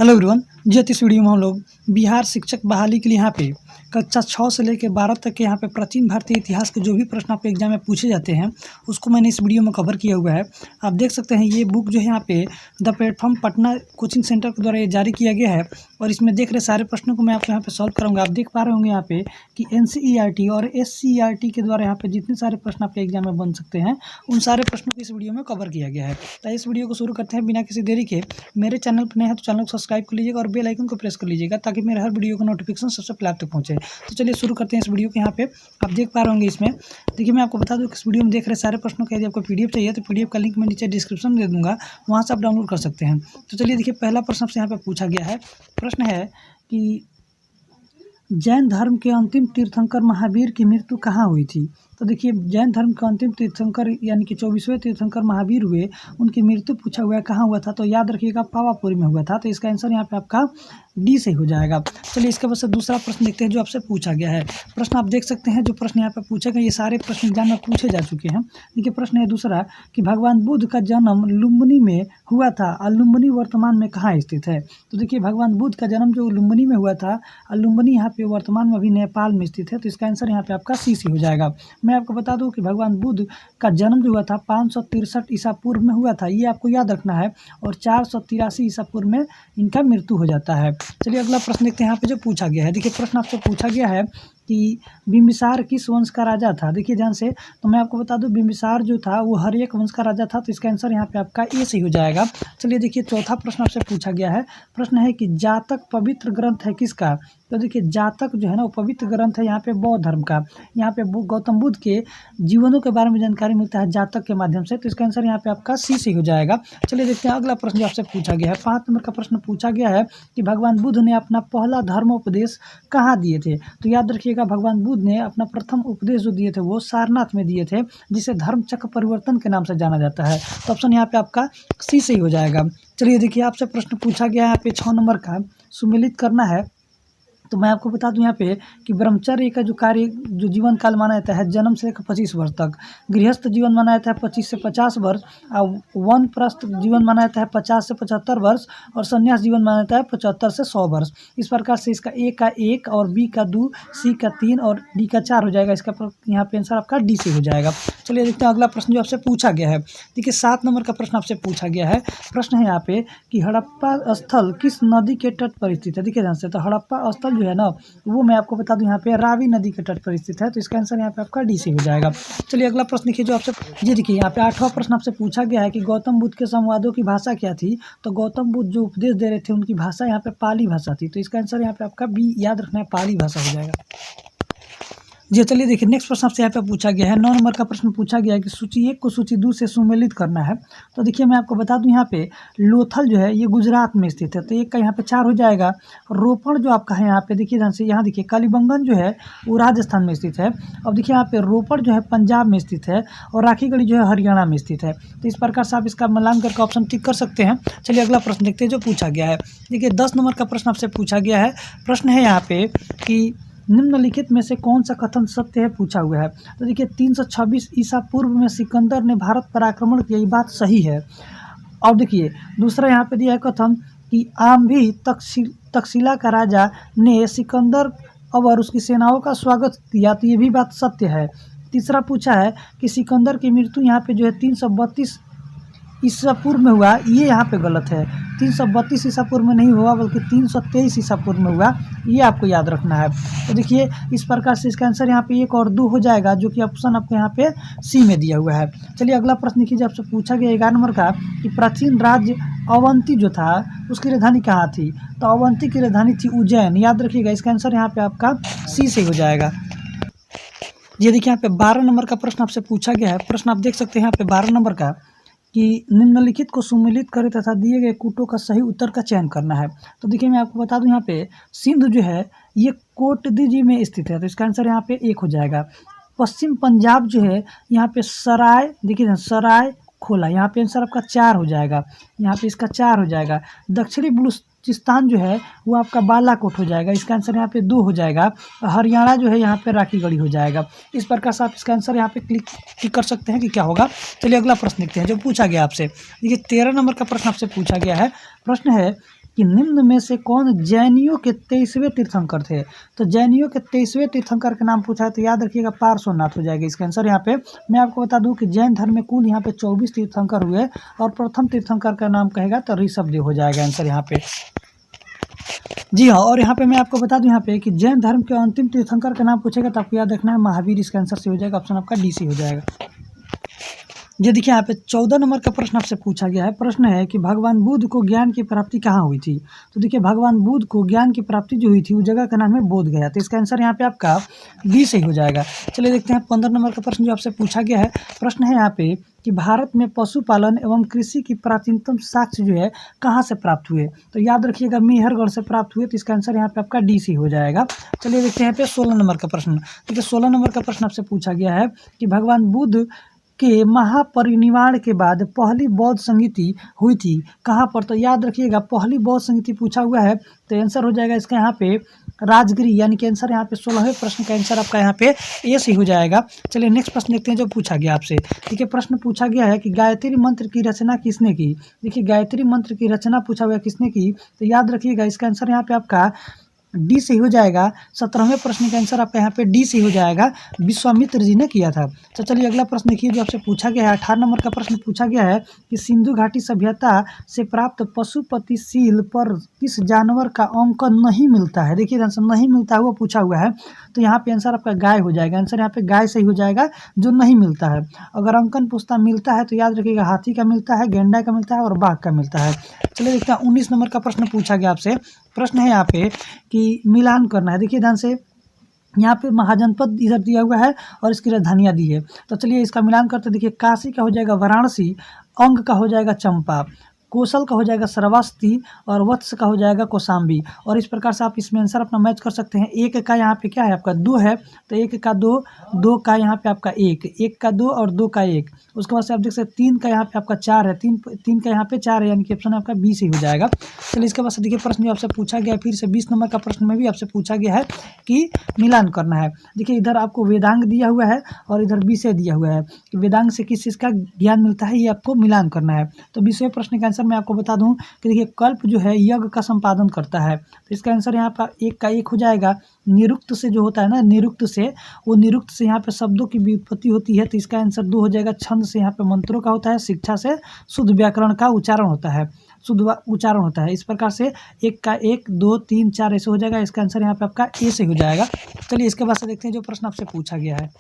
Hello everyone जी। इस video में हम लोग बिहार शिक्षक बहाली के लिए यहाँ पे कक्षा 6 से लेकर 12 तक के यहाँ पे प्राचीन भारतीय इतिहास के जो भी प्रश्न आपके एग्जाम में पूछे जाते हैं उसको मैंने इस वीडियो में कवर किया हुआ है। आप देख सकते हैं ये बुक जो है यहाँ पे the platform Patna coaching centre के द्वारा ये जारी किया गया है और इसमें देख रहे सारे प्रश्नों को मैं आपको यहाँ पे सॉल्व कराऊंगा। आप देख पा रहे होंगे यहाँ पे कि NCERT और SCERT के द्वारा यहाँ पे जितने सारे प्रश्न आपके एग्जाम में बन सकते हैं उन सारे प्रश्नों को इस वीडियो में कवर किया गया है। तो इस वीडियो को शुरू करते हैं बिना किसी देरी के। मेरे चैनल पर नए हैं तो चैनल को सब्सक्राइब कर लीजिएगा और बेल आइकन को प्रेस कर लीजिएगा ताकि मेरे हर वीडियो का नोटिफिकेशन सबसे पहले आप तक पहुंचे। तो चलिए शुरू करते हैं इस वीडियो के। यहाँ पे आप देख पा रहे होंगे इसमें देखिए मैं आपको बता दूं कि इस वीडियो में देख रहे सारे प्रश्नों का यदि आपको PDF चाहिए तो PDF का लिंक मैं नीचे डिस्क्रिप्शन में दे दूंगा, वहाँ से आप डाउनलोड कर सकते हैं। तो चलिए देखिए पहला प्रश्न आपसे यहाँ पे पूछा गया है। प्रश्न है कि जैन धर्म के अंतिम तीर्थंकर महावीर की मृत्यु कहाँ हुई थी। तो देखिए जैन धर्म के अंतिम तीर्थंकर यानी कि 24वें तीर्थंकर महावीर हुए, उनकी मृत्यु पूछा हुआ है कहाँ हुआ था। तो याद रखिएगा पावापुरी में हुआ था। तो इसका आंसर यहाँ पे आपका D से हो जाएगा। चलिए इसके बाद से दूसरा प्रश्न देखते हैं जो आपसे पूछा गया है। प्रश्न आप देख सकते हैं जो प्रश्न यहाँ पे पूछे गए ये सारे प्रश्न एग्जाम में पूछे जा चुके हैं। देखिए प्रश्न है दूसरा कि भगवान बुद्ध का जन्म लुम्बिनी में हुआ था और लुम्बिनी वर्तमान में कहाँ स्थित है। तो देखिए भगवान बुद्ध का जन्म जो लुम्बिनी में हुआ था और लुम्बिनी यहाँ पे वर्तमान में अभी नेपाल में स्थित है। तो इसका आंसर यहाँ पे आपका C से हो जाएगा। मैं आपको बता दूं कि भगवान बुद्ध का जन्म जो हुआ था 563 ईसा पूर्व में हुआ था, ये आपको याद रखना है, और 483 ईसा पूर्व में इनका मृत्यु हो जाता है। चलिए अगला प्रश्न देखते हैं यहाँ पे जो पूछा गया है। देखिए प्रश्न आपसे पूछा गया है कि बिंबिसार किस वंश का राजा था। देखिए ध्यान से, तो मैं आपको बता दूं बिंबिसार जो था वो हर्यक वंश का राजा था। तो इसका आंसर यहाँ पे आपका A से हो जाएगा। चलिए देखिए चौथा प्रश्न आपसे पूछा गया है। प्रश्न है कि जातक पवित्र ग्रंथ है किसका। तो देखिए जातक जो है ना वो पवित्र ग्रंथ है यहाँ पे बौद्ध धर्म का। यहाँ पे गौतम बुद्ध के जीवनों के बारे में जानकारी मिलता है जातक के माध्यम से। तो इसका आंसर यहाँ पे आपका C से हो जाएगा। चलिए देखते हैं अगला प्रश्न जो आपसे पूछा गया है। 5 नंबर का प्रश्न पूछा गया है कि भगवान बुद्ध ने अपना पहला धर्मोपदेश कहाँ दिए थे। तो याद रखिएगा भगवान बुद्ध ने अपना प्रथम उपदेश जो दिए थे वो सारनाथ में दिए थे, जिसे धर्म चक्र परिवर्तन के नाम से जाना जाता है। तो ऑप्शन यहाँ पे आपका C से ही हो जाएगा। चलिए देखिए आपसे प्रश्न पूछा गया है यहाँ पे 6 नंबर का, सुमेलित करना है। तो मैं आपको बता दूं यहाँ पे कि ब्रह्मचर्य का जो कार्य जो जीवन काल माना जाता है जन्म से लेकर 25 वर्ष तक, गृहस्थ जीवन माना जाता है 25 से 50 वर्ष, और वानप्रस्थ जीवन माना जाता है 50 से 75 वर्ष, और संन्यास जीवन माना जाता है 75 से 100 वर्ष। इस प्रकार से इसका A का 1 और B का 2, C का 3 और D का 4 हो जाएगा। इसका यहाँ पे आंसर आपका D से हो जाएगा। चलिए देखते हैं अगला प्रश्न जो आपसे पूछा गया है। देखिए 7 नंबर का प्रश्न आपसे पूछा गया है। प्रश्न है यहाँ पे कि हड़प्पा स्थल किस नदी के तट पर स्थित है। देखिए ध्यान से, तो हड़प्पा स्थल जो है ना वो मैं आपको बता दूं यहाँ पे रावी नदी के तट पर स्थित है। तो इसका आंसर यहाँ पे आपका D से हो जाएगा। चलिए अगला प्रश्न देखिए जो आपसे, ये देखिए यहाँ पे 8वां प्रश्न आपसे पूछा गया है कि गौतम बुद्ध के संवादों की भाषा क्या थी। तो गौतम बुद्ध जो उपदेश दे रहे थे उनकी भाषा यहाँ पे पाली भाषा थी। तो इसका आंसर यहाँ पे आपका B, याद रखना है, पाली भाषा हो जाएगा। जी चलिए देखिए नेक्स्ट प्रश्न आपसे यहाँ पे पूछा गया है। 9 नंबर का प्रश्न पूछा गया है कि सूची 1 को सूची 2 से सुमेलित करना है। तो देखिए मैं आपको बता दूं यहाँ पे लोथल जो है ये गुजरात में स्थित है। तो 1 का यहाँ पे 4 हो जाएगा। रोपड़ जो आपका है यहाँ पे देखिए ध्यान से, यहाँ देखिए कालीबंगन जो है वो राजस्थान में स्थित है। अब देखिए यहाँ पे रोपड़ जो है पंजाब में स्थित है और राखीगढ़ी जो है हरियाणा में स्थित है। तो इस प्रकार से आप इसका मिलान करके ऑप्शन टिक कर सकते हैं। चलिए अगला प्रश्न देखते हैं जो पूछा गया है। देखिए 10 नंबर का प्रश्न आपसे पूछा गया है। प्रश्न है यहाँ पे कि निम्नलिखित में से कौन सा कथन सत्य है पूछा हुआ है। तो देखिए 326 ईसा पूर्व में सिकंदर ने भारत पर आक्रमण किया, ये बात सही है। और देखिए दूसरा यहाँ पे दिया है कथन कि आम भी तक्षशिला का राजा ने सिकंदर और उसकी सेनाओं का स्वागत किया, तो ये भी बात सत्य है। तीसरा पूछा है कि सिकंदर की मृत्यु यहाँ पे जो है 332 ईसा पूर्व में हुआ, ये यहाँ पे गलत है। 332 ईसा पूर्व में नहीं हुआ बल्कि 323 ईसा पूर्व में हुआ, ये आपको याद रखना है। तो देखिए इस प्रकार से इसका आंसर यहाँ पे 1 और 2 हो जाएगा, जो कि ऑप्शन आपको यहाँ पे C में दिया हुआ है। चलिए अगला प्रश्न देखिए आपसे पूछा गया 11 नंबर का कि प्राचीन राज्य अवंती जो था उसकी राजधानी कहाँ थी। तो अवंती की राजधानी थी उज्जैन, याद रखिएगा। इसका आंसर यहाँ पे आपका C से हो जाएगा। ये देखिए यहाँ पे 12 नंबर का प्रश्न आपसे पूछा गया है। प्रश्न आप देख सकते हैं यहाँ पे 12 नंबर का कि निम्नलिखित को सुमेलित करें तथा दिए गए कूटों का सही उत्तर का चयन करना है। तो देखिए मैं आपको बता दूं यहाँ पे सिंध जो है ये कोटदीजी में स्थित है। तो इसका आंसर यहाँ पे 1 हो जाएगा। पश्चिम पंजाब जो है यहाँ पे सराय, देखिए सराय खोला, यहाँ पे आंसर आपका 4 हो जाएगा। यहाँ पे इसका 4 हो जाएगा। दक्षिणी बलूचिस्तान जो है वो आपका बालाकोट हो जाएगा। इसका आंसर यहाँ पे 2 हो जाएगा। हरियाणा जो है यहाँ पे राखीगढ़ी हो जाएगा। इस प्रकार से आप इसका आंसर यहाँ पे क्लिक कर सकते हैं कि क्या होगा। चलिए अगला प्रश्न देखते हैं जो पूछा गया आपसे। देखिए 13 नंबर का प्रश्न आपसे पूछा गया है। प्रश्न है कि निम्न में से कौन जैनियों के 23वें तीर्थंकर थे। तो जैनियों के 23वें तीर्थंकर का नाम पूछा है, तो याद रखिएगा पार्श्वनाथ हो जाएगा इसका आंसर। यहाँ पे मैं आपको बता दूं कि जैन धर्म में कुल यहाँ पे 24 तीर्थंकर हुए और प्रथम तीर्थंकर का नाम कहेगा तो ऋषभदेव हो जाएगा आंसर यहाँ पे। जी हाँ, और यहाँ पे मैं आपको बता दूं यहाँ पे कि जैन धर्म के अंतिम तीर्थंकर का नाम पूछेगा तो आपको याद रखना है महावीर, इसका आंसर से हो जाएगा, ऑप्शन आपका डी सी हो जाएगा। ये देखिए यहाँ पे 14 नंबर का प्रश्न आपसे पूछा गया है। प्रश्न है कि भगवान बुद्ध को ज्ञान की प्राप्ति कहाँ हुई थी। तो देखिए भगवान बुद्ध को ज्ञान की प्राप्ति जो हुई थी उस जगह का नाम है बोध गया। तो इसका आंसर यहाँ पे आपका बी सही हो जाएगा। चलिए देखते हैं 15 नंबर का प्रश्न जो आपसे पूछा गया है। प्रश्न है यहाँ पे कि भारत में पशुपालन एवं कृषि की प्राचीनतम साक्ष्य जो है कहाँ से प्राप्त हुए। तो याद रखिएगा मेहरगढ़ से प्राप्त हुए। तो इसका आंसर यहाँ पे आपका डी सी हो जाएगा। चलिए देखते हैं यहाँ पे 16 नंबर का प्रश्न। देखिए 16 नंबर का प्रश्न आपसे पूछा गया है कि भगवान बुद्ध के महापरिनिर्वाण के बाद पहली बौद्ध संगीति हुई थी कहाँ पर। तो याद रखिएगा पहली बौद्ध संगीति पूछा हुआ है, तो आंसर हो जाएगा इसका यहाँ पे राजगिरी, यानी कि आंसर यहाँ पे 16वें प्रश्न का आंसर आपका यहाँ पे ए से हो जाएगा। चलिए नेक्स्ट प्रश्न देखते हैं जो पूछा गया आपसे। देखिए प्रश्न पूछा गया है कि गायत्री मंत्र की रचना किसने की। देखिए गायत्री मंत्र की रचना पूछा हुआ है किसने की, तो याद रखिएगा इसका आंसर यहाँ पे आपका डी से हो जाएगा। 17वें प्रश्न का आंसर आपका यहाँ पे डी से हो जाएगा, विश्वामित्र जी ने किया था। तो चलिए अगला प्रश्न देखिए जो आपसे पूछा गया है। 18 नंबर का प्रश्न पूछा गया है कि सिंधु घाटी सभ्यता से प्राप्त पशुपति सील पर किस जानवर का अंक नहीं मिलता है। देखिए आंसर नहीं मिलता है वो पूछा हुआ है, तो यहाँ पे आंसर आपका गाय हो जाएगा। आंसर यहाँ पे गाय सही हो जाएगा, जो नहीं मिलता है। अगर अंकन पूछता मिलता है तो याद रखिएगा हाथी का मिलता है, गेंडा का मिलता है और बाघ का मिलता है। चलिए देखते हैं 19 नंबर का प्रश्न पूछा गया आपसे। प्रश्न है यहाँ पे कि मिलान करना है। देखिए ध्यान से, यहाँ पे महाजनपद इधर दिया हुआ है और इसकी राजधानियाँ दी है। तो चलिए इसका मिलान करते। देखिए काशी का हो जाएगा वाराणसी, अंग का हो जाएगा चंपा, कौशल का हो जाएगा श्रावस्ती और वत्स का हो जाएगा कौशाम्बी। और इस प्रकार से आप इसमें आंसर अपना मैच कर सकते हैं। एक का यहाँ पे क्या है आपका 2 है, तो एक का 2, 2 का यहाँ पे आपका 1, 1 का 2 और 2 का 1। उसके बाद से आप देख सकते हैं 3 का यहाँ पे आपका 4 है, 3 का यहाँ पे 4 है, यानी कि ऑप्शन आपका बी से हो जाएगा। चलिए इसके बाद से देखिए प्रश्न जो आपसे पूछा गया है फिर से 20 नंबर का प्रश्न में भी आपसे पूछा गया है कि मिलान करना है। देखिए इधर आपको वेदांग दिया हुआ है और इधर विषय दिया हुआ है कि वेदांग से किस चीज़ का ज्ञान मिलता है, ये आपको मिलान करना है। तो 20वें प्रश्न का आंसर मैं आपको बता दूं कि देखिए कल्प जो है यज्ञ का संपादन करता है, तो इसका आंसर यहाँ पर 1 का 1 हो जाएगा। निरुक्त से जो होता है ना, निरुक्त से, वो निरुक्त से यहाँ पे शब्दों की व्युत्पत्ति होती है, तो इसका आंसर 2 हो जाएगा। छंद से यहाँ पे मंत्रों का होता है, शिक्षा से शुद्ध व्याकरण का उच्चारण होता है, शुद्ध उच्चारण होता है। इस प्रकार से 1 का 1, 2, 3, 4 ऐसे हो जाएगा। इसका आंसर यहाँ पे आपका ए से हो जाएगा। चलिए इसके बाद से देखते हैं जो प्रश्न आपसे पूछा गया है।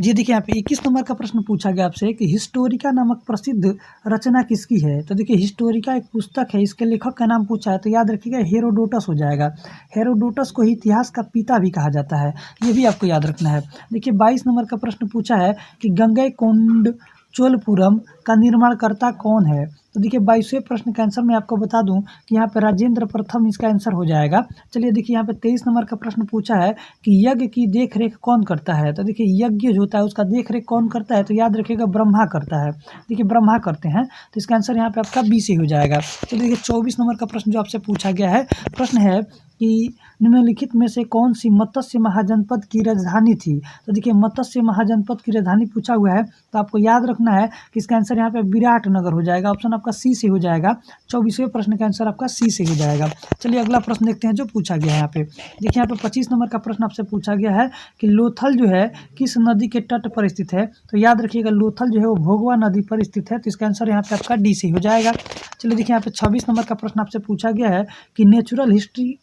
जी देखिए यहाँ पे 21 नंबर का प्रश्न पूछा गया आपसे कि हिस्टोरिका नामक प्रसिद्ध रचना किसकी है। तो देखिए हिस्टोरिका एक पुस्तक है, इसके लेखक का नाम पूछा है, तो याद रखिएगा हेरोडोटस हो जाएगा। हेरोडोटस को इतिहास का पिता भी कहा जाता है, ये भी आपको याद रखना है। देखिए 22 नंबर का प्रश्न पूछा है कि गंगईकोंड चोलपुरम का निर्माणकर्ता कौन है। तो देखिए 22वें प्रश्न का आंसर मैं आपको बता दूं कि यहाँ पे राजेंद्र प्रथम इसका आंसर हो जाएगा। चलिए देखिए यहाँ पे 23 नंबर का प्रश्न पूछा है कि यज्ञ की देखरेख कौन करता है। तो देखिए यज्ञ जो होता है उसका देखरेख कौन करता है, तो याद रखिएगा ब्रह्मा करता है। देखिए ब्रह्मा करते हैं, तो इसका आंसर यहाँ पे आपका बी से हो जाएगा। चलिए देखिए 24 नंबर का प्रश्न जो आपसे पूछा गया है, प्रश्न है कि निम्नलिखित में से कौन सी मत्स्य महाजनपद की राजधानी थी। तो देखिए मत्स्य महाजनपद की राजधानी पूछा हुआ है, तो आपको याद रखना है कि इसका आंसर यहाँ पे विराटनगर हो जाएगा। ऑप्शन आपका सी से हो जाएगा। 24वें प्रश्न का आंसर आपका सी से हो जाएगा। चलिए अगला प्रश्न देखते हैं जो पूछा गया है यहाँ पे। देखिए यहाँ पे 25 नंबर का प्रश्न आपसे पूछा गया है कि लोथल जो है किस नदी के तट पर स्थित है। तो याद रखिएगा लोथल जो है वो भोगवा नदी पर स्थित है, तो इसका आंसर यहाँ पे आपका डी से हो जाएगा। चलिए देखिए यहाँ पे 26 नंबर का प्रश्न आपसे पूछा गया है कि नेचुरल हिस्ट्री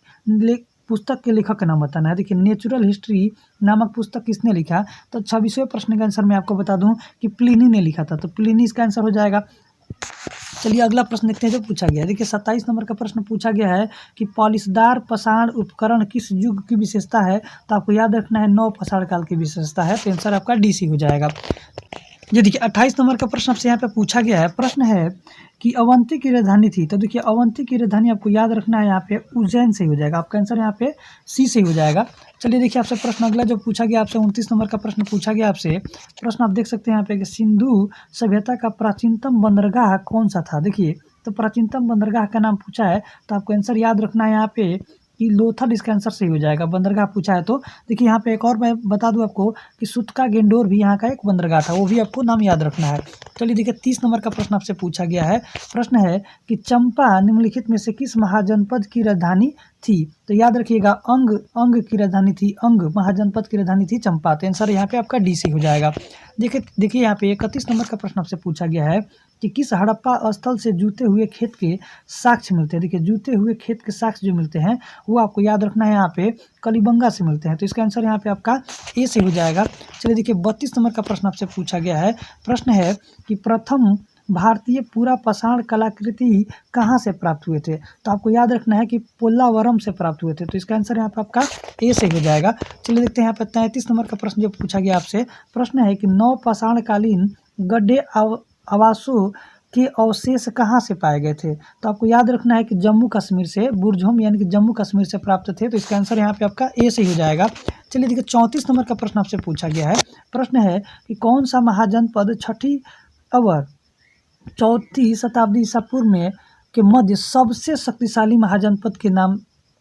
पुस्तक के लेखक का नाम बताना है। देखिए नेचुरल हिस्ट्री नामक पुस्तक किसने लिखा। तो 26वें प्रश्न का आंसर मैं आपको बता दूं कि प्लिनी ने लिखा था, तो प्लिनी इसका आंसर हो जाएगा। चलिए अगला प्रश्न देखते हैं जो पूछा गया है। देखिए 27 नंबर का प्रश्न पूछा गया है कि पॉलिशदार पाषाण उपकरण किस युग की विशेषता है। तो आपको याद रखना है नव पाषाण काल की विशेषता है, तो आंसर आपका डी सी हो जाएगा। ये देखिए 28 नंबर का प्रश्न आपसे यहाँ पे पूछा गया है। प्रश्न है कि अवंती की राजधानी थी। तो देखिए अवंती की राजधानी आपको याद रखना है यहाँ पे उज्जैन से हो जाएगा। आपका आंसर यहाँ पे सी से हो जाएगा। चलिए देखिए आपसे प्रश्न अगला जो पूछा गया आपसे 29 नंबर का प्रश्न पूछा गया आपसे। प्रश्न आप देख सकते हैं यहाँ पे कि सिंधु सभ्यता का प्राचीनतम बंदरगाह कौन सा था। देखिए तो प्राचीनतम बंदरगाह का नाम पूछा है, तो आपको आंसर याद रखना है यहाँ पे कि लोथल इसका आंसर सही हो जाएगा। बंदरगाह पूछा है तो देखिए यहाँ पे एक और मैं बता दूं आपको कि सुतका गेंडोर भी यहाँ का एक बंदरगाह था, वो भी आपको नाम याद रखना है। चलिए देखिए 30 नंबर का प्रश्न आपसे पूछा गया है। प्रश्न है कि चंपा निम्नलिखित में से किस महाजनपद की राजधानी थी? तो याद रखिएगा अंग की राजधानी थी, अंग महाजनपद की राजधानी थी चंपा। तो आंसर यहाँ पे आपका डी से हो जाएगा। देखिए यहाँ पे 31 नंबर का प्रश्न आपसे पूछा गया है कि किस हड़प्पा स्थल से जूते हुए खेत के साक्ष्य मिलते हैं? देखिए जूते हुए खेत के साक्ष्य जो मिलते हैं वो आपको याद रखना है, यहाँ पे कलिबंगा से मिलते हैं। तो इसका आंसर यहाँ पे आपका ए से हो जाएगा। चलिए देखिए 32 नंबर का प्रश्न आपसे पूछा गया है। प्रश्न है कि प्रथम भारतीय पूरा पाषाण कलाकृति कहाँ से प्राप्त हुए थे? तो आपको याद रखना है कि पोल्लावरम से प्राप्त हुए थे। तो इसका आंसर यहाँ पे आपका ए से हो जाएगा। चलिए देखते हैं यहाँ पे 33 नंबर का प्रश्न जो पूछा गया आपसे। प्रश्न है कि नौ पाषाणकालीन गड्ढे आवासों के अवशेष कहाँ से पाए गए थे? तो आपको याद रखना है कि जम्मू कश्मीर से, बुरझोम यानी कि जम्मू कश्मीर से प्राप्त थे। तो इसका आंसर यहाँ पे आपका ए से हो जाएगा। चलिए देखिए 34 नंबर का प्रश्न आपसे पूछा गया है। प्रश्न है कि कौन सा महाजनपद छठी अवर 4वीं शताब्दी ईसा पूर्व में के मध्य सबसे शक्तिशाली महाजनपद के नाम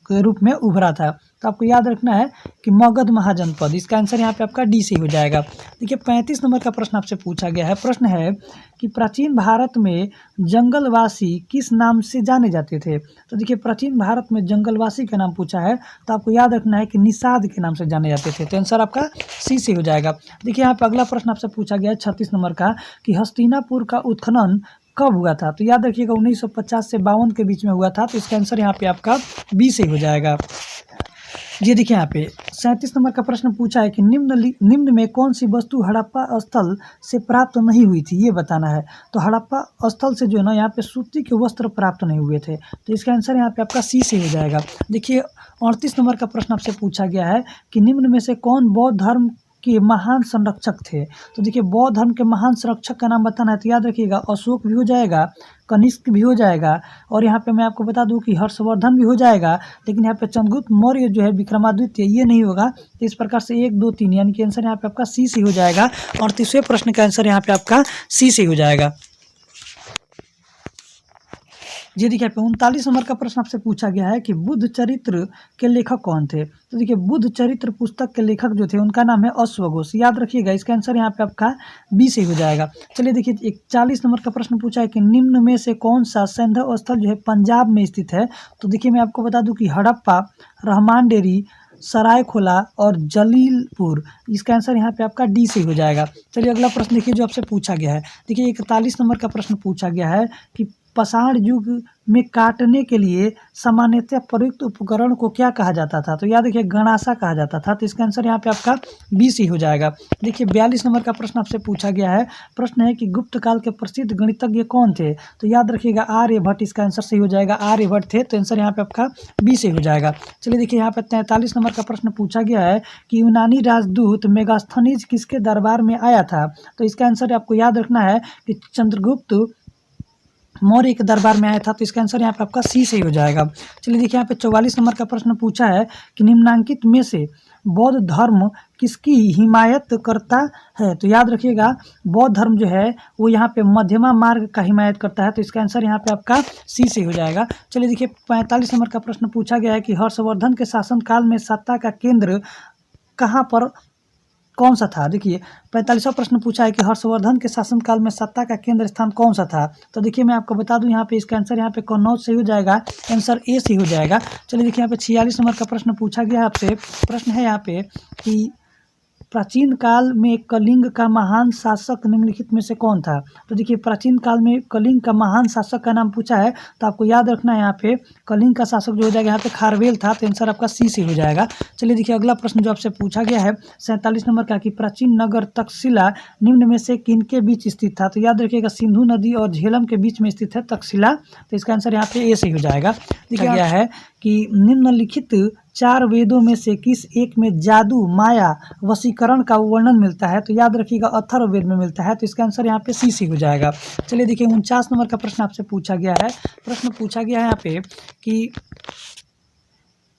के रूप में उभरा था? तो आपको याद रखना है कि मगध महाजनपद। इसका आंसर यहाँ पे आपका डी से हो जाएगा। देखिए 35 नंबर का प्रश्न आपसे पूछा गया है। प्रश्न है कि प्राचीन भारत में जंगलवासी किस नाम से जाने जाते थे? तो देखिए प्राचीन भारत में जंगलवासी का नाम पूछा है तो आपको याद रखना है कि निषाद के नाम से जाने जाते थे। तो आंसर आपका सी से हो जाएगा। देखिए यहाँ पे अगला प्रश्न आपसे पूछा गया है 36 नंबर का कि हस्तिनापुर का उत्खनन कब हुआ था? तो याद रखिएगा 1950 से 52 के बीच में हुआ था। तो इसका आंसर यहाँ पे आपका बी से हो जाएगा। ये देखिए यहाँ पे 37 नंबर का प्रश्न पूछा है कि निम्न में कौन सी वस्तु हड़प्पा स्थल से प्राप्त नहीं हुई थी, ये बताना है। तो हड़प्पा स्थल से जो है ना यहाँ पे सूती के वस्त्र प्राप्त नहीं हुए थे। तो इसका आंसर यहाँ पे आपका सी से हो जाएगा। देखिए 38 नंबर का प्रश्न आपसे पूछा गया है कि निम्न में से कौन बौद्ध धर्म के महान संरक्षक थे? तो देखिए बौद्ध धर्म के महान संरक्षक का नाम बताना है। तो याद रखिएगा अशोक भी हो जाएगा, कनिष्क भी हो जाएगा, और यहाँ पे मैं आपको बता दूं कि हर्षवर्धन भी हो जाएगा, लेकिन यहाँ पे चंद्रगुप्त मौर्य जो है, विक्रमादित्य, ये नहीं होगा। तो इस प्रकार से 1 2 3 यानी कि आंसर यहाँ पे आपका सी से हो जाएगा। और 30वें प्रश्न का आंसर यहाँ पे आपका सी से हो जाएगा। जी देखिए 39 नंबर का प्रश्न आपसे पूछा गया है कि बुद्ध चरित्र के लेखक कौन थे? तो देखिए बुद्ध चरित्र पुस्तक के लेखक जो थे उनका नाम है अश्वघोष। याद रखिएगा इसका आंसर यहाँ पे आपका बी से हो जाएगा। चलिए देखिए 41 नंबर का प्रश्न पूछा है कि निम्न में से कौन सा सैंधव स्थल जो है पंजाब में स्थित है? तो देखिए मैं आपको बता दूं कि हड़प्पा, रहमान डेरी, सरायखोला और जलीलपुर। इसका आंसर यहाँ पे आपका डी से हो जाएगा। चलिए अगला प्रश्न देखिए जो आपसे पूछा गया है। देखिए 41 नंबर का प्रश्न पूछा गया है कि पाषाण युग में काटने के लिए सामान्यतः प्रयुक्त उपकरण को क्या कहा जाता था? तो याद रखिए गणासा कहा जाता था। तो इसका आंसर यहाँ पे आपका बी सी हो जाएगा। देखिए 42 नंबर का प्रश्न आपसे पूछा गया है। प्रश्न है कि गुप्त काल के प्रसिद्ध गणितज्ञ कौन थे? तो याद रखिएगा आर्यभट्ट। इसका आंसर सही हो जाएगा, आर्यभट्ट थे। तो आंसर यहाँ पे आपका बी से हो जाएगा। चलिए देखिए यहाँ पे 43 नंबर का प्रश्न पूछा गया है कि यूनानी राजदूत मेगास्थनीज किसके दरबार में आया था? तो इसका आंसर आपको याद रखना है कि चंद्रगुप्त मौर्य के दरबार में आया था। तो इसका आंसर यहाँ पे आपका सी से ही हो जाएगा। चलिए देखिए यहाँ पे 44 नंबर का प्रश्न पूछा है कि निम्नांकित में से बौद्ध धर्म किसकी हिमायत करता है? तो याद रखिएगा बौद्ध धर्म जो है वो यहाँ पे मध्यमा मार्ग का हिमायत करता है। तो इसका आंसर यहाँ पे आपका सी से हो जाएगा। चलिए देखिए 45 नंबर का प्रश्न पूछा गया है कि हर्षवर्धन के शासनकाल में सत्ता का केंद्र कहाँ पर कौन सा था? देखिए 45वां प्रश्न पूछा है कि हर्षवर्धन के शासनकाल में सत्ता का केंद्र स्थान कौन सा था? तो देखिए मैं आपको बता दूं यहाँ पे इसका आंसर यहाँ पे कन्नौज से हो जाएगा। आंसर ए से हो जाएगा। चलिए देखिए यहाँ पे 46 नंबर का प्रश्न पूछा गया आपसे। प्रश्न है यहाँ पे कि प्राचीन काल में कलिंग का महान शासक निम्नलिखित में से कौन था? तो देखिए प्राचीन काल में कलिंग का महान शासक का नाम पूछा है। तो आपको याद रखना है यहाँ पे कलिंग का शासक जो हो जाएगा यहाँ पे खारवेल था। तो आंसर आपका सी से हो जाएगा। चलिए देखिए अगला प्रश्न जो आपसे पूछा गया है 47 नंबर का कि प्राचीन नगर तक्षशिला निम्न में से किनके बीच स्थित था? तो याद रखिएगा सिंधु नदी और झेलम के बीच में स्थित है तक्षशिला। तो इसका आंसर यहाँ पे ए से हो जाएगा। देखिए गया है कि निम्नलिखित 4 वेदों में से किस एक में जादू, माया, वशीकरण का वर्णन मिलता है? तो याद रखिएगा अथर्ववेद में मिलता है। तो इसका आंसर यहाँ पे सी हो जाएगा। चलिए देखिए 49 नंबर का प्रश्न आपसे पूछा गया है। प्रश्न पूछा गया है यहाँ पे कि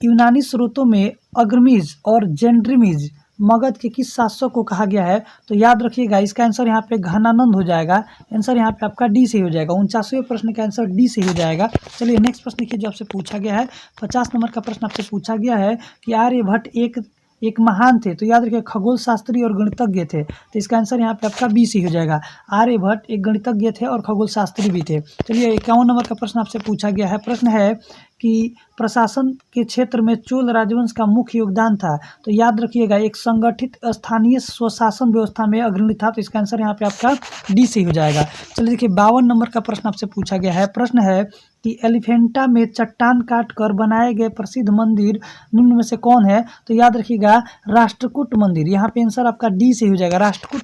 यूनानी स्रोतों में अग्रमीज और जेंड्रीमीज मगध के किस शासक को कहा गया है? तो याद रखिएगा इसका आंसर यहाँ पे घनानंद हो जाएगा। आंसर यहाँ पे आपका डी से हो जाएगा। 49वें प्रश्न का आंसर डी से हो जाएगा। चलिए नेक्स्ट प्रश्न देखिए जो आपसे पूछा गया है। 50 नंबर का प्रश्न आपसे पूछा गया है कि आर्यभट्ट एक महान थे, तो याद रखिए खगोल शास्त्री और गणितज्ञ थे, तो इसका आंसर यहाँ पे आपका बी सी हो जाएगा। आर्यभट्ट एक गणितज्ञ थे और खगोल शास्त्री भी थे। चलिए 51 नंबर का प्रश्न आपसे पूछा गया है। प्रश्न है कि प्रशासन के क्षेत्र में चोल राजवंश का मुख्य योगदान था, तो याद रखिएगा एक संगठित स्थानीय स्वशासन व्यवस्था में अग्रणी था, तो इसका आंसर यहाँ पे आपका डी से हो जाएगा। चलिए देखिए 52 नंबर का प्रश्न आपसे पूछा गया है। प्रश्न है कि एलिफेंटा में चट्टान काट कर बनाए गए प्रसिद्ध मंदिर निम्न में से कौन है? तो याद रखिएगा राष्ट्रकूट मंदिर। यहाँ पे आंसर आपका डी से हो जाएगा, राष्ट्रकूट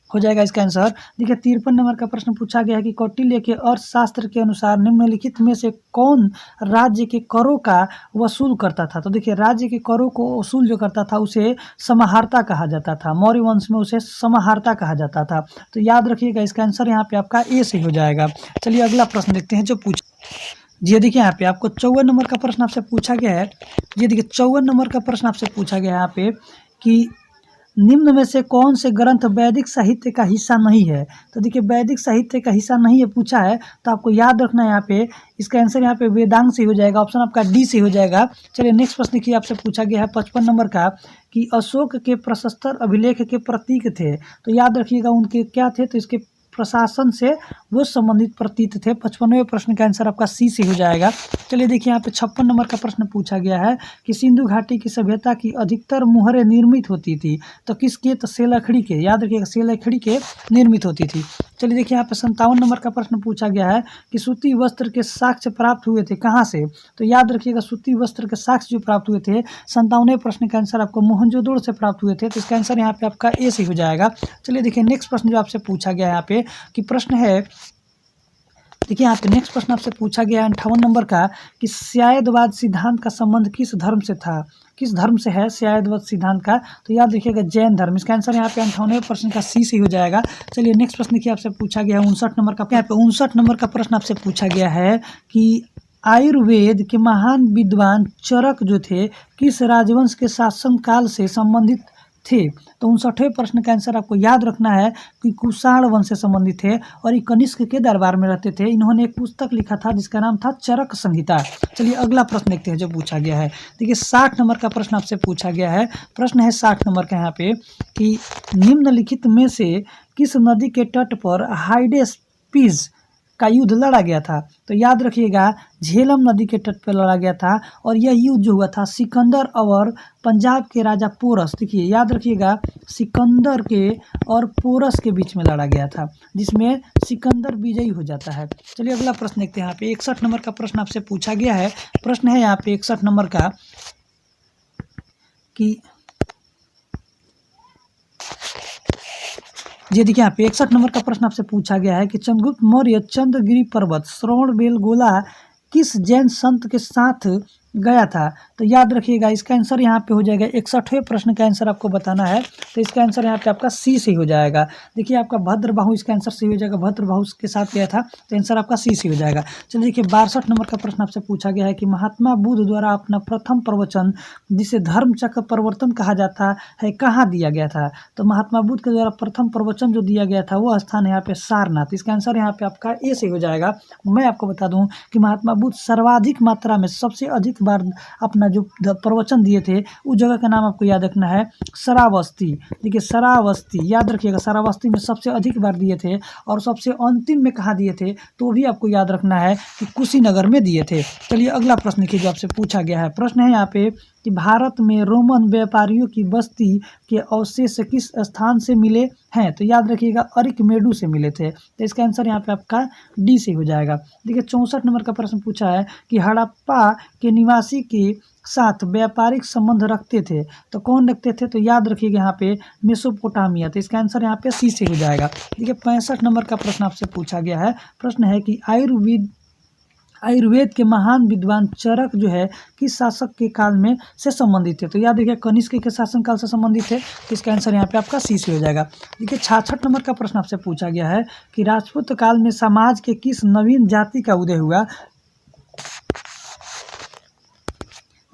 हो जाएगा इसका आंसर। देखिए 53 नंबर का प्रश्न पूछा गया है कि कौटिल्य के अर्थशास्त्र के अनुसार निम्नलिखित में से कौन राज्य के करों का वसूल करता था? तो देखिए राज्य के करों को वसूल जो करता था उसे समाहर्ता कहा जाता था। मौर्य वंश में उसे समाहर्ता कहा जाता था। तो याद रखिएगा इसका आंसर यहाँ पे आपका ए से हो जाएगा। चलिए अगला प्रश्न देखते हैं जो पूछ जी देखिए यहाँ पे आपको 54 नंबर का प्रश्न आपसे पूछा गया है। ये देखिए 54 नंबर का प्रश्न आपसे पूछा गया है यहाँ पे कि निम्न में से कौन से ग्रंथ वैदिक साहित्य का हिस्सा नहीं है? तो देखिए वैदिक साहित्य का हिस्सा नहीं है पूछा है, तो आपको याद रखना है यहाँ पे इसका आंसर यहाँ पे वेदांग से हो जाएगा। ऑप्शन आपका डी से हो जाएगा। चलिए नेक्स्ट प्रश्न देखिए आपसे पूछा गया है 55 नंबर का कि अशोक के प्रशस्तर अभिलेख के प्रतीक थे, तो याद रखिएगा उनके क्या थे? तो इसके प्रशासन से वो संबंधित प्रतीत थे। 55वें प्रश्न का आंसर आपका सी से हो जाएगा। चलिए देखिए यहाँ पे 56 नंबर का प्रश्न पूछा गया है कि सिंधु घाटी की सभ्यता की अधिकतर मुहरें निर्मित होती थी, तो किसके? तो सेलखड़ी के। याद रखिएगा सेलखड़ी के निर्मित होती थी। चलिए देखिए यहाँ पे 57 नंबर का प्रश्न पूछा गया है कि सूती वस्त्र के साक्ष्य प्राप्त हुए थे कहाँ से? तो याद रखिएगा सूती वस्त्र के साक्ष्य जो प्राप्त हुए थे 57वें प्रश्न का आंसर आपको मोहनजोदड़ो से प्राप्त हुए थे, तो इसका आंसर यहाँ पे आपका ए से हो जाएगा। चलिए देखिए नेक्स्ट प्रश्न जो आपसे पूछा गया है यहाँ पे कि प्रश्न है देखिए यहाँ पे नेक्स्ट प्रश्न आपसे पूछा गया है 58 नंबर का कि स्यायदवाद सिद्धांत का संबंध किस धर्म से था? किस धर्म से है स्यायदवाद सिद्धांत का? तो याद रखिएगा जैन धर्म। इसका आंसर यहाँ पे 58वें प्रश्न का सी से हो जाएगा। चलिए नेक्स्ट प्रश्न देखिए आपसे पूछा गया है 59 नंबर का। यहाँ पे 59 नंबर का प्रश्न आपसे पूछा गया है कि आयुर्वेद के महान विद्वान चरक जो थे किस राजवंश के शासन काल से संबंधित थे? तो 59वें प्रश्न का आंसर आपको याद रखना है कि कुषाण वंश से संबंधित थे और ये कनिष्क के दरबार में रहते थे। इन्होंने एक पुस्तक लिखा था जिसका नाम था चरक संहिता। चलिए अगला प्रश्न देखते हैं जो पूछा गया है। देखिए 60 नंबर का प्रश्न आपसे पूछा गया है। प्रश्न है 60 नंबर का यहाँ पे कि निम्नलिखित में से किस नदी के तट पर हाइडेस्पिस का युद्ध लड़ा गया था? तो याद रखिएगा झेलम नदी के तट पर लड़ा गया था और यह युद्ध जो हुआ था सिकंदर और पंजाब के राजा पोरस, देखिए याद रखिएगा सिकंदर के और पोरस के बीच में लड़ा गया था जिसमें सिकंदर विजयी हो जाता है। चलिए अगला प्रश्न देखते हैं। यहाँ पे 61 नंबर का प्रश्न आपसे पूछा गया है। प्रश्न है यहाँ पे 61 नंबर का कि ये देखिए यहाँ पे 61 नंबर का प्रश्न आपसे पूछा गया है कि चंद्रगुप्त मौर्य चंद्रगिरी पर्वत श्रवणबेलगोला किस जैन संत के साथ गया था? तो याद रखिएगा इसका आंसर यहाँ पे हो जाएगा 61वें प्रश्न का आंसर आपको बताना है, तो इसका आंसर यहाँ पे आपका सी से हो जाएगा। देखिए आपका भद्रबाहु इसका आंसर सी हो जाएगा, भद्रबाहु के साथ गया था तो आंसर आपका सी से हो जाएगा। चलिए देखिए 62 नंबर का प्रश्न आपसे पूछा गया है कि महात्मा बुद्ध द्वारा अपना प्रथम प्रवचन जिसे धर्म चक्र प्रवर्तन कहा जाता है कहाँ दिया गया था? तो महात्मा बुद्ध के द्वारा प्रथम प्रवचन जो दिया गया था वो स्थान है यहाँ पे सारनाथ। इसका आंसर यहाँ पे आपका ए से हो जाएगा। मैं आपको बता दूं कि महात्मा बुद्ध सर्वाधिक मात्रा में सबसे अधिक बार अपना जो प्रवचन दिए थे उस जगह का नाम आपको याद रखना है श्रावस्ती। देखिए श्रावस्ती याद रखिएगा, श्रावस्ती में सबसे अधिक बार दिए थे और सबसे अंतिम में कहाँ दिए थे तो भी आपको याद रखना है कि कुशीनगर में दिए थे। चलिए अगला प्रश्न देखिए जो आपसे पूछा गया है। प्रश्न है यहाँ पे कि भारत में रोमन व्यापारियों की बस्ती के अवशेष किस स्थान से मिले हैं? तो याद रखिएगा अरिकमेडु से मिले थे, तो इसका आंसर यहाँ पे आपका डी से हो जाएगा। देखिए 64 नंबर का प्रश्न पूछा है कि हड़प्पा के निवासी के साथ व्यापारिक संबंध रखते थे, तो कौन रखते थे? तो याद रखिएगा यहाँ पे मेसोपोटामिया, तो इसका आंसर यहाँ पे सी से हो जाएगा। देखिए 65 नंबर का प्रश्न आपसे पूछा गया है। प्रश्न है कि आयुर्वेद के महान विद्वान चरक जो है किस शासक के काल में से संबंधित थे? तो याद रखिए कनिष्क के शासन काल से संबंधित है, तो इसका आंसर यहाँ पे आपका सी से हो जाएगा। देखिए 66 नंबर का प्रश्न आपसे पूछा गया है कि राजपूत काल में समाज के किस नवीन जाति का उदय हुआ?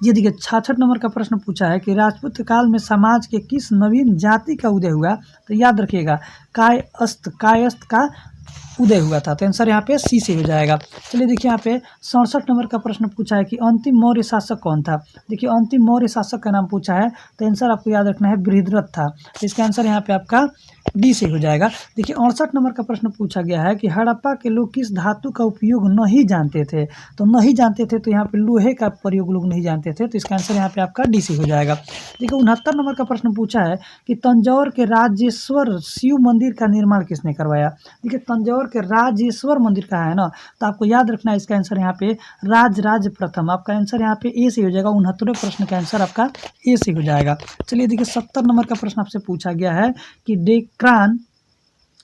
ये देखिए 66 नंबर का प्रश्न पूछा है कि राजपूत काल में समाज के किस नवीन जाति का उदय हुआ। तो याद रखिएगा कायस्थ का उदय हुआ था। तो आंसर यहाँ पे सी से हो जाएगा। चलिए देखिए यहाँ पे 67 नंबर का प्रश्न पूछा है कि अंतिम मौर्य शासक कौन था। देखिए अंतिम मौर्य शासक का नाम पूछा है, तो आंसर आपको याद रखना है बृहद्रथ था। तो इसका आंसर यहाँ पे आपका डी से हो जाएगा। देखिए 68 नंबर का प्रश्न पूछा गया है कि हड़प्पा के लोग किस धातु का उपयोग नहीं जानते थे। तो नहीं जानते थे, तो यहाँ पे लोहे का प्रयोग लोग नहीं जानते थे। तो इसका आंसर यहाँ पे आपका डी से हो जाएगा। देखिए 69 नंबर का प्रश्न पूछा है कि तंजौर के राजेश्वर शिव मंदिर का निर्माण किसने करवाया। देखिए तंजौर के राजेश्वर मंदिर का है ना, तो आपको याद रखना है इसका आंसर यहाँ पे राज प्रथम। आपका आंसर यहाँ पे ए से हो जाएगा। 69वें प्रश्न का आंसर आपका ए से हो जाएगा। चलिए देखिए 70 नंबर का प्रश्न आपसे पूछा गया है कि देखिए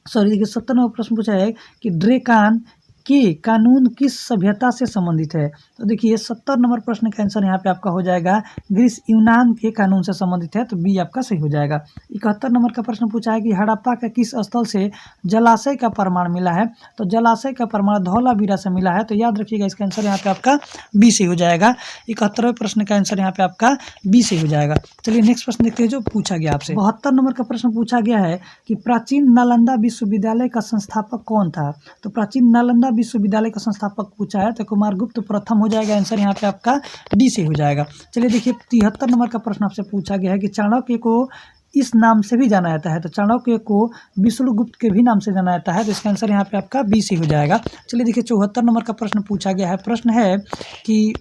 70 नंबर प्रश्न पूछा है कि ड्रेकान के कानून किस सभ्यता से संबंधित है। तो देखिए 70 नंबर प्रश्न का आंसर यहाँ पे आपका हो जाएगा ग्रीस यूनान के कानून से संबंधित है। तो बी आपका सही हो जाएगा। 71 नंबर का प्रश्न पूछा है कि हड़प्पा का किस स्थल से जलाशय का प्रमाण मिला है। तो जलाशय का प्रमाण धौलावीरा से मिला है। तो याद रखिएगा इसका आंसर यहाँ पे आपका बी से हो जाएगा। 71वें प्रश्न का आंसर यहाँ पे आपका बी से हो जाएगा। चलिए नेक्स्ट प्रश्न देखते हैं जो पूछा गया आपसे। 72 नंबर का प्रश्न पूछा गया है कि प्राचीन नालंदा विश्वविद्यालय का संस्थापक कौन था। तो प्राचीन नालंदा विश्वविद्यालय का संस्थापक पूछा है, तो कुमारगुप्त प्रथम हो जाएगा। आंसर यहाँ पे आपका डी से हो जाएगा। चलिए देखिए 73 नंबर का प्रश्न आपसे पूछा गया है कि चाणक्य को इस नाम से भी जाना जाता है। तो चाणक्य को विष्णुगुप्त के भी नाम से जाना जाता है। तो इसका आंसर यहाँ पे आपका बी से हो जाएगा। चलिए देखिए 74 नंबर का प्रश्न पूछा गया है। प्रश्न है कि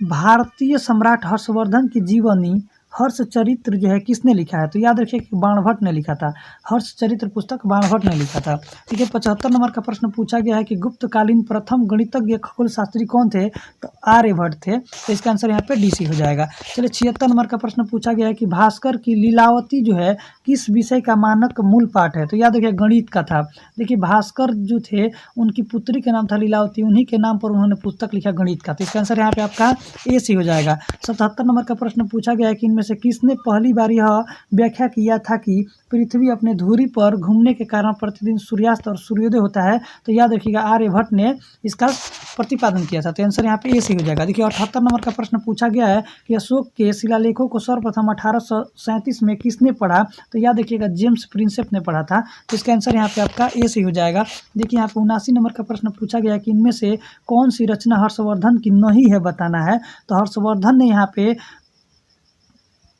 भारतीय सम्राट हर्षवर्धन की जीवनी हर्ष चरित्र जो है किसने लिखा है। तो याद रखिए कि बाणभट्ट ने लिखा था। हर्ष चरित्र पुस्तक बाणभट्ट ने लिखा था। ठीक है 75 नंबर का प्रश्न पूछा गया है कि गुप्तकालीन प्रथम गणितज्ञ खगोल शास्त्री कौन थे। तो आर्यभट्ट थे। तो इसका आंसर यहाँ पे डी सी हो जाएगा। चलिए 76 नंबर का प्रश्न पूछा गया है कि भास्कर की लीलावती जो है किस विषय का मानक मूल पाठ है। तो याद रखिए गणित का था। देखिए भास्कर जो थे उनकी पुत्री का नाम था लीलावती, उन्हीं के नाम पर उन्होंने पुस्तक लिखा गणित का। तो इसका आंसर यहाँ पे आपका ए सी हो जाएगा। 77 नंबर का प्रश्न पूछा गया है कि से किसने पहली बार यह व्याख्या किया था कि पृथ्वी अपने धुरी पर घूमने के कारण प्रतिदिन सूर्यास्त और सूर्योदय होता है। तो याद रखिएगा आर्यभट्ट ने इसका प्रतिपादन किया था। तो आंसर यहाँ पे ए सी हो जाएगा। देखिए 78 नंबर का प्रश्न पूछा गया है कि अशोक के शिलालेखों को सर्वप्रथम 1837 में किसने पढ़ा। तो याद रखिएगा जेम्स प्रिंसेप ने पढ़ा था। तो इसका आंसर यहाँ पे आपका ए सी हो जाएगा। देखिए यहाँ पे 79 नंबर का प्रश्न पूछा गया है कि इनमें से कौन सी रचना हर्षवर्धन की नहीं है बताना है। तो हर्षवर्धन ने यहाँ पे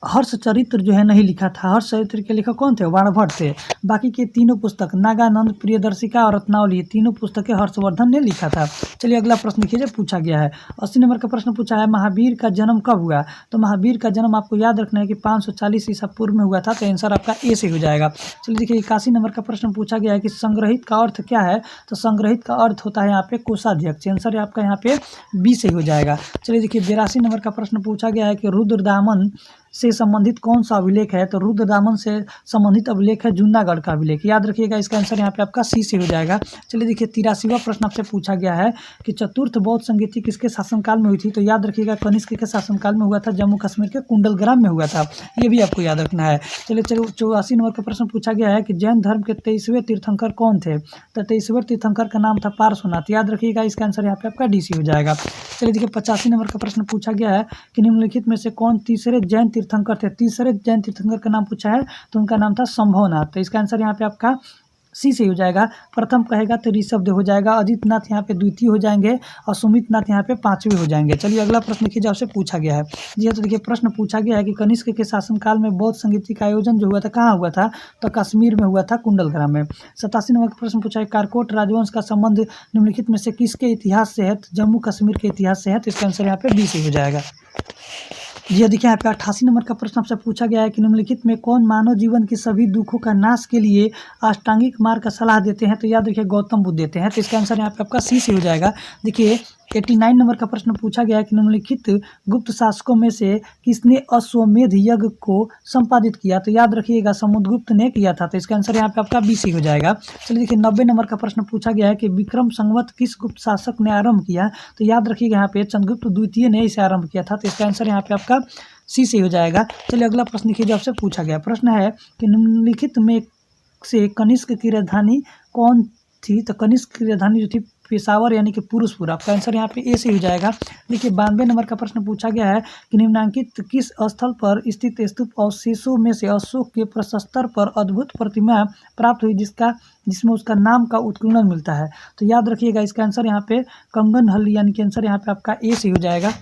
हर्ष चरित्र जो है नहीं लिखा था। हर्ष चरित्र के लेखक कौन थे, बाणभट्ट थे। बाकी के तीनों पुस्तक नागानंद, प्रियदर्शिका और रत्नावली, ये तीनों पुस्तकें हर्षवर्धन ने लिखा था। चलिए अगला प्रश्न देखिए पूछा गया है। 80 नंबर का प्रश्न पूछा है महावीर का जन्म कब हुआ। तो महावीर का जन्म आपको याद रखना है कि 540 ईसा पूर्व में हुआ था। तो आंसर आपका ए से हो जाएगा। चलिए देखिए 81 नंबर का प्रश्न पूछा गया है कि संग्रहित का अर्थ क्या है। तो संग्रहित का अर्थ होता है यहाँ पे कोषाध्यक्ष। आंसर आपका यहाँ पे बी से हो जाएगा। चलिए देखिए 82 नंबर का प्रश्न पूछा गया है कि रुद्रदामन से संबंधित कौन सा अभिलेख है। तो रुद्रदामन से संबंधित अभिलेख है जूनागढ़ का अभिलेख। याद रखिएगा इसका आंसर यहाँ पे आपका सी से हो जाएगा। चलिए देखिए 83वां प्रश्न आपसे पूछा गया है कि चतुर्थ बौद्ध संगीति किसके शासनकाल में हुई थी। तो याद रखिएगा कनिष्क के शासनकाल में हुआ था। जम्मू कश्मीर के कुंडलग्राम में हुआ था। ये भी आपको याद रखना है। चलिए 84 नंबर का प्रश्न पूछा गया है कि जैन धर्म के 23वें तीर्थंकर कौन थे। तो 23वें तीर्थंकर का नाम था पार्श्वनाथ। याद रखिएगा इसका आंसर यहाँ पे आपका डी सी हो जाएगा। चलिए देखिए 85 नंबर का प्रश्न पूछा गया है कि निम्नलिखित में से कौन तीसरे जैन तीर्थंकर थे। तीसरे जैन तीर्थंकर का नाम पूछा है, तो उनका नाम था संभवनाथ। तो इसका आंसर यहाँ पे आपका सी से हो जाएगा। प्रथम कहेगा तो ऋषभदेव हो जाएगा। अजितनाथ यहाँ पे द्वितीय हो जाएंगे और सुमितनाथ यहाँ पे पांचवें हो जाएंगे। चलिए अगला प्रश्न देखिए जो आपसे पूछा गया है। जी हाँ, तो देखिए प्रश्न पूछा गया है कि कनिष्क के शासनकाल में बौद्ध संगीति का आयोजन जो हुआ था कहाँ हुआ था। तो कश्मीर में हुआ था, कुंडलग्राम में। 87 नंबर का प्रश्न पूछा है कारकोट राजवंश का संबंध निम्नलिखित में से किसके इतिहास से है। जम्मू कश्मीर के इतिहास से है। तो इसका आंसर यहाँ पे बी से हो जाएगा। जी देखिए यहाँ पे 88 नंबर का प्रश्न आपसे पूछा गया है कि निम्नलिखित में कौन मानव जीवन के सभी दुखों का नाश के लिए अष्टांगिक मार्ग का सलाह देते हैं। तो याद रखिए गौतम बुद्ध देते हैं। तो इसका आंसर यहाँ पे आपका सी से हो जाएगा। देखिए 89 नंबर का प्रश्न पूछा गया है कि निम्नलिखित गुप्त शासकों में से किसने अश्वमेध यज्ञ को संपादित किया। तो याद रखिएगा समुद्रगुप्त ने किया था। तो इसका आंसर यहाँ पे आपका बी सी हो जाएगा। चलिए देखिए 90 नंबर का प्रश्न पूछा गया है कि विक्रम संवत किस गुप्त शासक ने आरंभ किया। तो याद रखिएगा यहाँ पे चंद्रगुप्त द्वितीय ने इसे आरंभ किया था। तो इसका आंसर यहाँ पे आपका सी से हो जाएगा। चलिए अगला प्रश्न देखिए जो आपसे पूछा गया। प्रश्न है कि निम्नलिखित में से कनिष्क की राजधानी कौन थी। तो कनिष्क की राजधानी जो थी पेशावर यानी कि पुरुषपुर। आपका आंसर यहाँ पे ए से हो जाएगा। देखिए 92 नंबर का प्रश्न पूछा गया है कि निम्नलिखित किस स्थल पर स्थित स्तूप अवशेषों में से अशोक के प्रशस्तर पर अद्भुत प्रतिमा प्राप्त हुई जिसमें उसका नाम का उत्कीर्णन मिलता है। तो याद रखिएगा इसका आंसर यहाँ पे कंगनहल्ली यानी कि आंसर यहाँ पे आपका ए से हो जाएगा।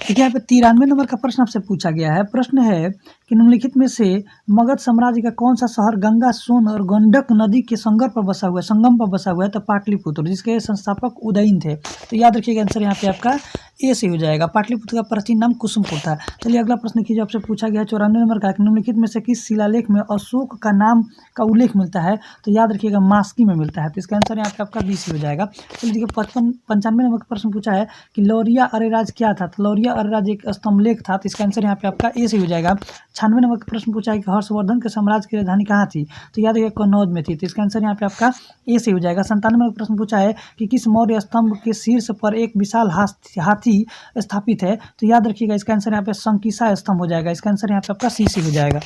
ठीक है, यहाँ पे 93 नंबर का प्रश्न आपसे पूछा गया है। प्रश्न है कि निम्नलिखित में से मगध साम्राज्य का कौन सा शहर गंगा, सोन और गंडक नदी के संगम पर बसा हुआ है? तो पाटलिपुत्र, जिसके संस्थापक उदयन थे। तो याद रखिएगा आंसर यहाँ पे आपका ए से हो जाएगा। पाटलिपुत्र का प्राचीन नाम कुसुमपुर था। चलिए अगला प्रश्न कीजिए, आपसे पूछा गया है 94 नंबर का, निम्नलिखित में से किस शिलालेख में अशोक का नाम का उल्लेख मिलता है? तो याद रखिएगा मास्की में मिलता है। तो इसका आंसर यहाँ पे आपका बी से हो जाएगा। चलिए देखिए 95 नंबर का प्रश्न पूछा है कि लौरिया अरेराज क्या था? तो लौरिया अरेराज एक स्तंभलेख था। तो इसका आंसर यहाँ पे आपका ए से हो जाएगा। 96 नंबर का प्रश्न पूछा है कि हर्षवर्धन के साम्राज्य की राजधानी कहाँ थी? तो याद रखिएगा कन्नौज में थी। तो इसका आंसर यहाँ पे आपका ए से हो जाएगा। 97 नंबर का प्रश्न पूछा है कि किस मौर्य स्तंभ के शीर्ष पर एक विशाल हाथी स्थापित है? तो याद रखिएगा इसका आंसर यहाँ पे संकिसा स्तंभ हो जाएगा। इसका आंसर यहाँ पे आपका सी से हो जाएगा।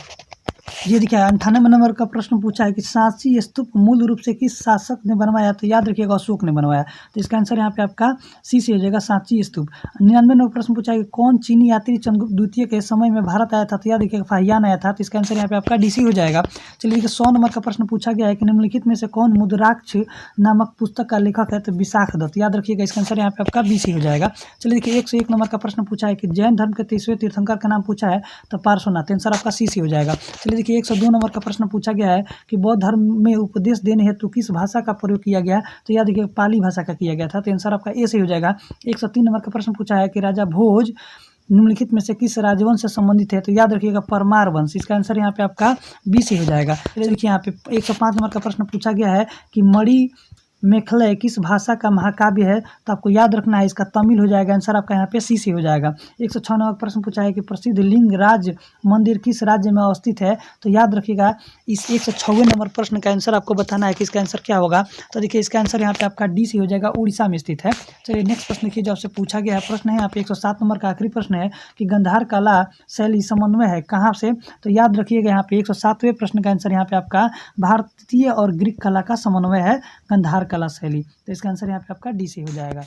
ये देखिए 98 नंबर का प्रश्न पूछा है कि सांची स्तूप मूल रूप से किस शासक ने बनवाया? तो याद रखिएगा अशोक ने बनवाया। तो इसका आंसर यहाँ पे आपका सी से हो जाएगा, सांची स्तूप। 99 नंबर प्रश्न पूछा है कि कौन चीनी यात्री चंद्रगुप्त द्वितीय के समय में भारत आया था? तो याद रखिएगा फाहियान आया था। तो इसका आंसर यहाँ पे आपका डी सी हो जाएगा। चलिए देखिए 100 नंबर का प्रश्न पूछा गया है कि निम्नलिखित में से कौन मुद्राक्ष नामक पुस्तक का लेखक है? तो विशाख दत्त। याद रखिएगा इसका आंसर यहाँ पे आपका बी सी हो जाएगा। चलिए देखिए 101 नंबर का प्रश्न पूछा है कि जैन धर्म के 30वें तीर्थंकर का नाम पूछा है? तो पार्श्वनाथ। आंसर आपका सी से हो जाएगा। चलिए देखिए 102 नंबर का प्रश्न पूछा गया है कि बौद्ध धर्म में उपदेश देने हेतु किस भाषा का प्रयोग किया गया? तो याद रखिए पाली भाषा का किया गया था। तो आंसर आपका ए से हो जाएगा। 103 नंबर का प्रश्न पूछा है कि राजा भोज निम्नलिखित में से किस राजवंश से संबंधित है? तो याद रखिएगा परमार वंश। इसका आंसर यहाँ पे आपका बी से हो जाएगा। देखिए यहाँ पे 105 नंबर का प्रश्न पूछा गया है कि मणि मेखलय किस भाषा का महाकाव्य है? तो आपको याद रखना है इसका तमिल हो जाएगा। आंसर आपका यहाँ पे सी से हो जाएगा। 106 नंबर प्रश्न पूछा है कि प्रसिद्ध लिंगराज मंदिर किस राज्य में अवस्थित है? तो याद रखिएगा इस 106वें नंबर प्रश्न का आंसर आपको बताना है कि इसका आंसर क्या होगा। तो देखिए इसका आंसर यहाँ पे आपका डी से हो जाएगा, उड़ीसा में स्थित है। चलिए नेक्स्ट प्रश्न देखिए जो आपसे पूछा गया है। प्रश्न है यहाँ पे 107 नंबर का आखिरी प्रश्न है कि गंधार कला शैली समन्वय है कहाँ से? तो याद रखिएगा यहाँ पे 107वें प्रश्न का आंसर यहाँ पे आपका भारतीय और ग्रीक कला का समन्वय है गंधार कला शैली। तो इसका आंसर यहाँ पे आपका डी से हो जाएगा।